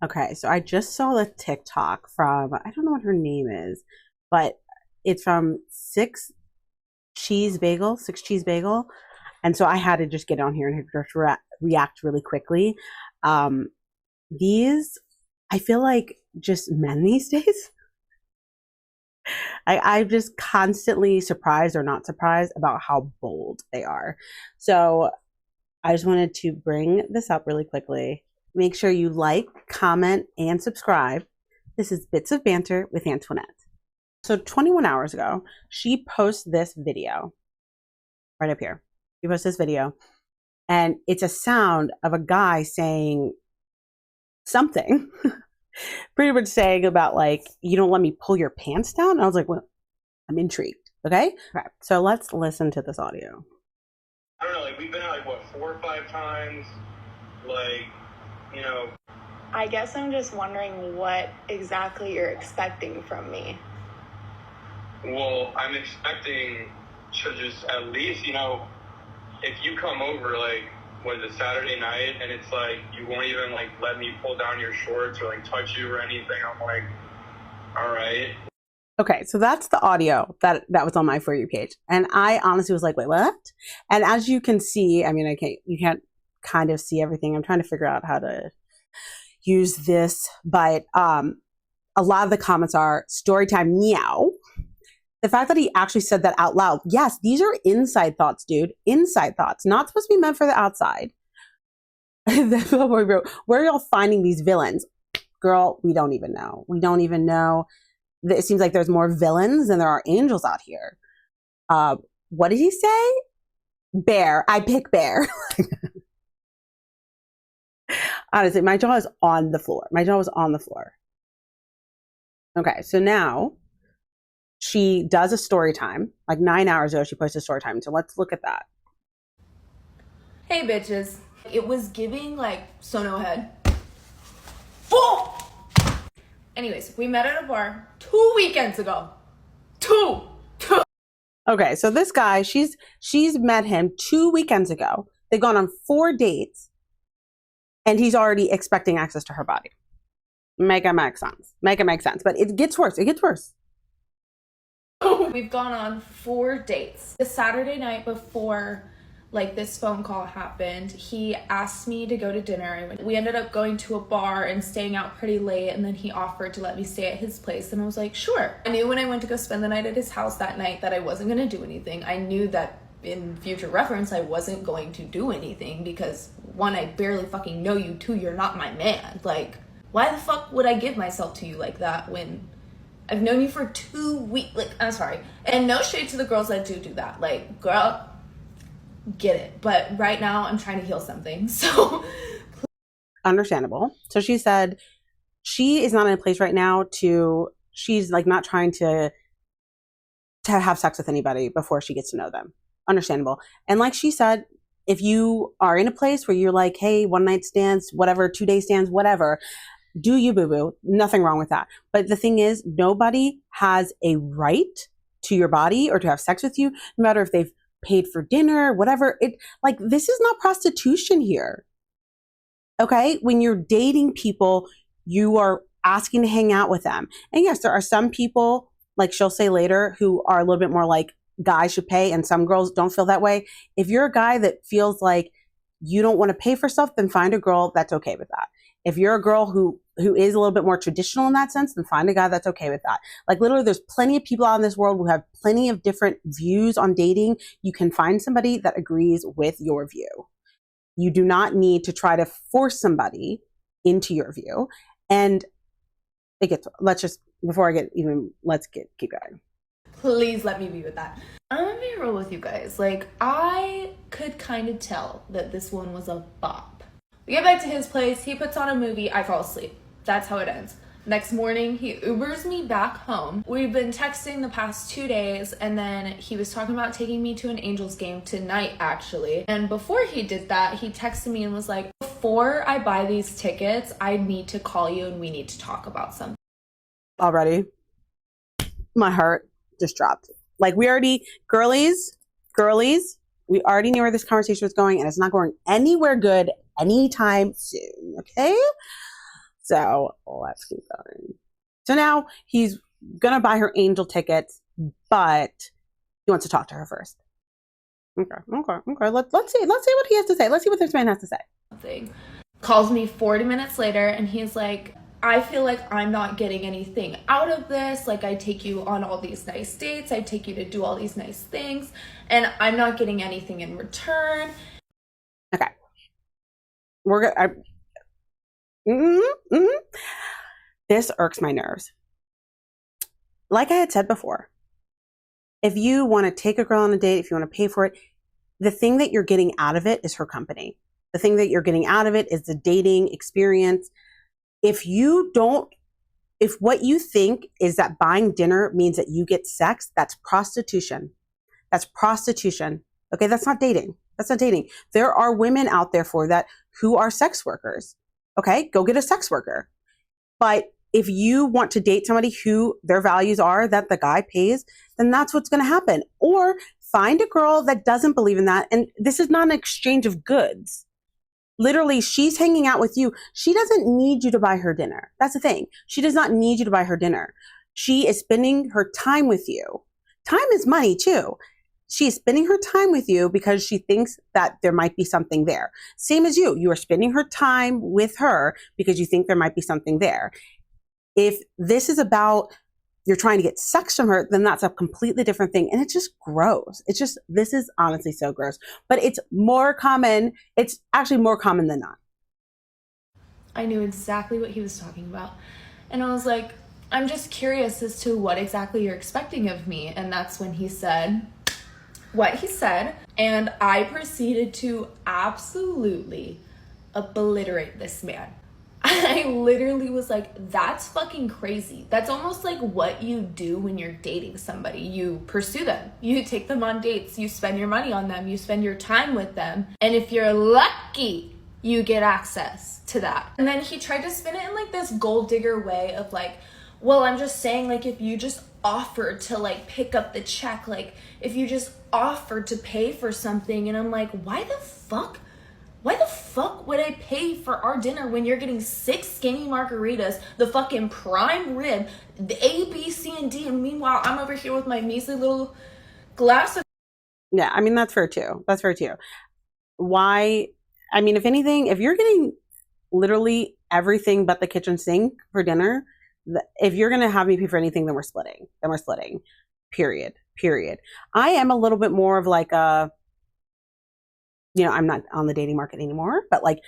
Okay, so I just saw the TikTok from, I don't know what her name is, but it's from Six Cheese Bagel. And so I had to just get on here and just react really quickly. Um, these, I feel like just men these days, I'm just constantly surprised or not surprised about how bold they are. So I just wanted to bring this up really quickly. Make sure you like, comment, and subscribe. This is Bits of Banter with Antoinette. So 21 hours ago, she posted this video right up here. She posted this video, and it's a sound of a guy saying something, pretty much saying about like, you don't let me pull your pants down. And I was like, well, I'm intrigued. Okay. So let's listen to this audio. I don't know, like we've been out like what, 4 or 5 times, like, you know. I guess I'm just wondering what exactly you're expecting from me. Well, I'm expecting to just at least, if you come over, like, what is it, Saturday night, and it's like, you won't even, like, let me pull down your shorts or, like, touch you or anything, I'm like, all right. Okay, so that's the audio that was on my For You page. And I honestly was like, wait, what? And as you can see, I mean, you can't kind of see everything. I'm trying to figure out how to use this, but a lot of the comments are story time meow. The fact that he actually said that out loud. Yes, these are inside thoughts, dude. Inside thoughts. Not supposed to be meant for the outside. Where are y'all finding these villains? Girl, we don't even know. We don't even know. It seems like there's more villains than there are angels out here. What did he say? Bear. I pick bear. Honestly, my jaw is on the floor. My jaw was on the floor. Okay, so now she does a story time. Like 9 hours ago, she posted a story time. So let's look at that. Hey, bitches. It was giving, like, Sono Head. Boom! Anyways, we met at a bar 2 weekends ago. Two. Okay, so this guy, she's met him 2 weekends ago. They've gone on 4 dates, and he's already expecting access to her body. Make it make sense. Make it make sense. But it gets worse. It gets worse. We've gone on 4 dates. The Saturday night before, like, this phone call happened, he asked me to go to dinner. We ended up going to a bar and staying out pretty late, and then he offered to let me stay at his place, and I was like, sure. I knew when I went to go spend the night at his house that night that I wasn't going to do anything. I knew that in future reference I wasn't going to do anything because, 1, I barely fucking know you, 2, you're not my man. Like, why the fuck would I give myself to you like that when I've known you for 2 weeks? Like, I'm sorry. And no shade to the girls that do that. Like, girl, get it. But right now I'm trying to heal something. So understandable. So she said she is not in a place right now she's like not trying to have sex with anybody before she gets to know them. Understandable. And like she said, if you are in a place where you're like, hey, 1 night stands, whatever, 2 day stands, whatever, do you, boo boo. Nothing wrong with that. But the thing is, nobody has a right to your body or to have sex with you, no matter if they've paid for dinner, whatever. This is not prostitution here. Okay? When you're dating people, you are asking to hang out with them. And yes, there are some people, like she'll say later, who are a little bit more like guys should pay, and some girls don't feel that way. If you're a guy that feels like you don't want to pay for stuff, then find a girl that's okay with that. If you're a girl who is a little bit more traditional in that sense, then find a guy that's okay with that. Like literally there's plenty of people out in this world who have plenty of different views on dating. You can find somebody that agrees with your view. You do not need to try to force somebody into your view. And let's keep going. please let me be with that. I'm gonna be real with you guys. Like, I could kind of tell that this one was a bop. We get back to his place, he puts on a movie, I fall asleep. That's how it ends. Next morning, he Ubers me back home. We've been texting the past 2 days, and then he was talking about taking me to an Angels game tonight, actually. And before he did that, he texted me and was like, before I buy these tickets, I need to call you and we need to talk about something. Already, my heart just dropped. Like, we already, girlies, we already knew where this conversation was going, and it's not going anywhere good anytime soon, okay? So let's keep going. So now he's gonna buy her angel tickets, but he wants to talk to her first. Okay. Let's see what he has to say. Let's see what this man has to say. Calls me 40 minutes later and he's like, I feel like I'm not getting anything out of this. Like, I take you on all these nice dates. I take you to do all these nice things. And I'm not getting anything in return. Okay. We're going This irks my nerves. Like I had said before, if you want to take a girl on a date, if you want to pay for it, the thing that you're getting out of it is her company. The thing that you're getting out of it is the dating experience. If what you think is that buying dinner means that you get sex, that's prostitution. That's prostitution. Okay, that's not dating. That's not dating. There are women out there for that who are sex workers. Okay, go get a sex worker. But if you want to date somebody who their values are that the guy pays, then that's what's going to happen. Or find a girl that doesn't believe in that. And this is not an exchange of goods. Literally, she's hanging out with you. She doesn't need you to buy her dinner. That's the thing. She does not need you to buy her dinner. She is spending her time with you. Time is money too. She is spending her time with you because she thinks that there might be something there. Same as you. You are spending her time with her because you think there might be something there. If this is about you're trying to get sex from her, then that's a completely different thing. And it's just gross. This is honestly so gross. But it's more common. It's actually more common than not. I knew exactly what he was talking about. And I was like, I'm just curious as to what exactly you're expecting of me. And that's when he said what he said. And I proceeded to absolutely obliterate this man. I literally was like, that's fucking crazy. That's almost like what you do when you're dating somebody. You pursue them. You take them on dates. You spend your money on them. You spend your time with them. And if you're lucky, you get access to that. And then he tried to spin it in like this gold digger way of like, well, I'm just saying, like, if you just offered to like pick up the check, like if you just offered to pay for something. And I'm like, why the fuck would I pay for our dinner when you're getting 6 skinny margaritas, the fucking prime rib, the A, B, C, and D, and meanwhile I'm over here with my measly little glass of... Yeah, I mean, that's fair too. That's fair too. Why? I mean, if anything, if you're getting literally everything but the kitchen sink for dinner, if you're going to have me pay for anything, then we're splitting. Period. I am a little bit more of like a... I'm not on the dating market anymore, but like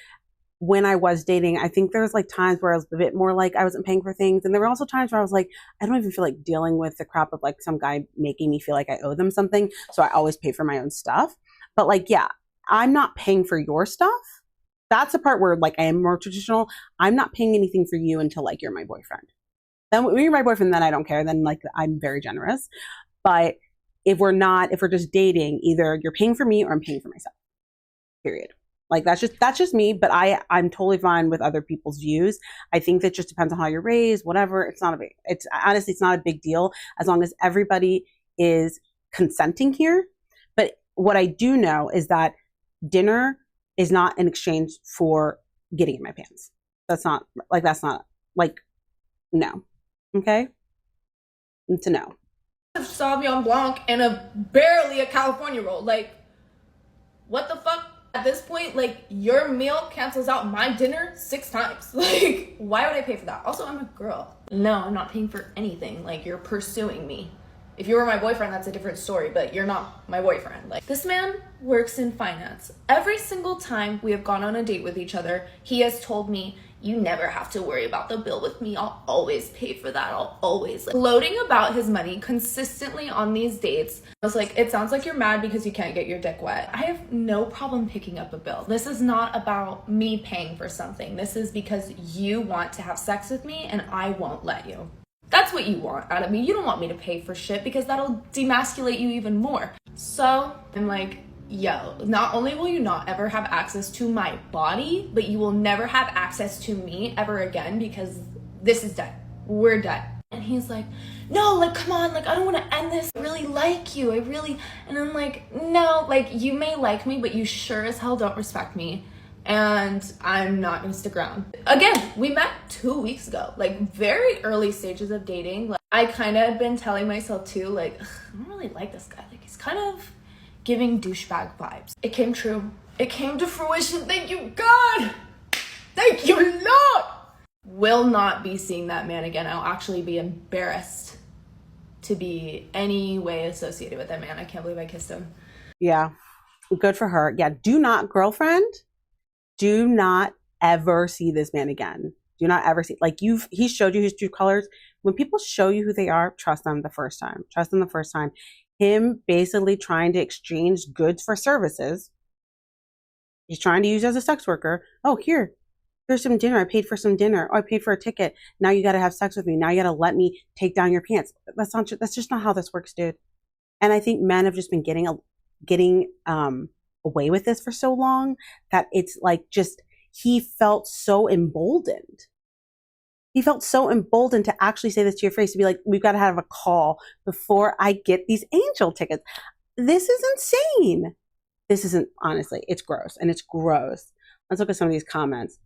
when I was dating, I think there was like times where I was a bit more like I wasn't paying for things. And there were also times where I was like, I don't even feel like dealing with the crap of like some guy making me feel like I owe them something. So I always pay for my own stuff. But like, yeah, I'm not paying for your stuff. That's the part where like I am more traditional. I'm not paying anything for you until like you're my boyfriend. Then when you're my boyfriend, then I don't care. Then like I'm very generous. But if we're just dating, either you're paying for me or I'm paying for myself. Period. Like that's just me, but I'm totally fine with other people's views. I think that just depends on how you're raised, whatever. It's honestly not a big deal as long as everybody is consenting here. But what I do know is that dinner is not an exchange for getting in my pants. That's not no. Okay? It's a no. Sauvignon Blanc and barely a California roll. Like, what the fuck? At this point, like, your meal cancels out my dinner 6 times. Like, why would I pay for that? Also, I'm a girl. No, I'm not paying for anything. Like, you're pursuing me. If you were my boyfriend, that's a different story, but you're not my boyfriend. Like, this man works in finance. Every single time we have gone on a date with each other, he has told me, you never have to worry about the bill with me. I'll always pay for that. I'll always. Gloating about his money consistently on these dates. I was like, it sounds like you're mad because you can't get your dick wet. I have no problem picking up a bill. This is not about me paying for something. This is because you want to have sex with me and I won't let you. That's what you want out of me. You don't want me to pay for shit because that'll demasculate you even more. So I'm like, yo, not only will you not ever have access to my body, but you will never have access to me ever again because this is done. We're done. And he's like, no, like, come on, like, I don't want to end this. I really like you. And I'm like, no, like, you may like me, but you sure as hell don't respect me. and I'm not gonna stick around. Again, we met 2 weeks ago, like very early stages of dating. Like I kind of been telling myself too, like, I don't really like this guy. Like he's kind of giving douchebag vibes. It came true. It came to fruition. Thank you, God. Thank you, Lord. Will not be seeing that man again. I'll actually be embarrassed to be any way associated with that man. I can't believe I kissed him. Yeah, good for her. Yeah, do not, girlfriend, do not ever see this man again. Do not ever see, like he showed you his true colors. When people show you who they are, trust them the first time. Trust them the first time. Him basically trying to exchange goods for services. He's trying to use you as a sex worker. Oh, here's some dinner. I paid for some dinner. Oh, I paid for a ticket. Now you got to have sex with me. Now you got to let me take down your pants. That's just not how this works, dude. And I think men have just been getting away with this for so long that it's like just, he felt so emboldened. He felt so emboldened to actually say this to your face, to be like, we've got to have a call before I get these angel tickets. This is insane. This isn't, honestly, it's gross. And it's gross. Let's look at some of these comments.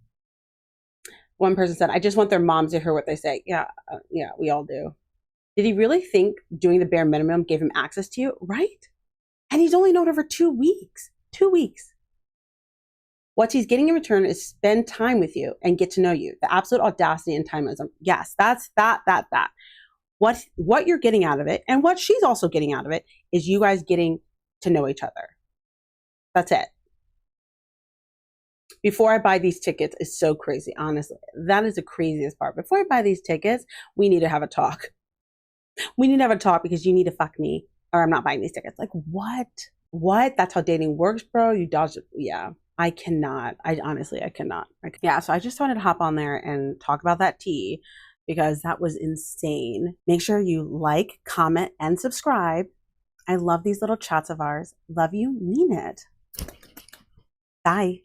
One person said, I just want their moms to hear what they say. Yeah, we all do. Did he really think doing the bare minimum gave him access to you? Right? And he's only known her for 2 weeks. 2 weeks. What he's getting in return is spend time with you and get to know you. The absolute audacity and timeism. Yes, that's that. What you're getting out of it, and what she's also getting out of it, is you guys getting to know each other. That's it. Before I buy these tickets is so crazy, honestly. That is the craziest part. Before I buy these tickets, we need to have a talk. We need to have a talk because you need to fuck me or I'm not buying these tickets. Like, what? What? That's how dating works, bro? You dodge it. Yeah. I cannot. I cannot. Yeah, so I just wanted to hop on there and talk about that tea because that was insane. Make sure you like, comment, and subscribe. I love these little chats of ours. Love you, mean it. Bye.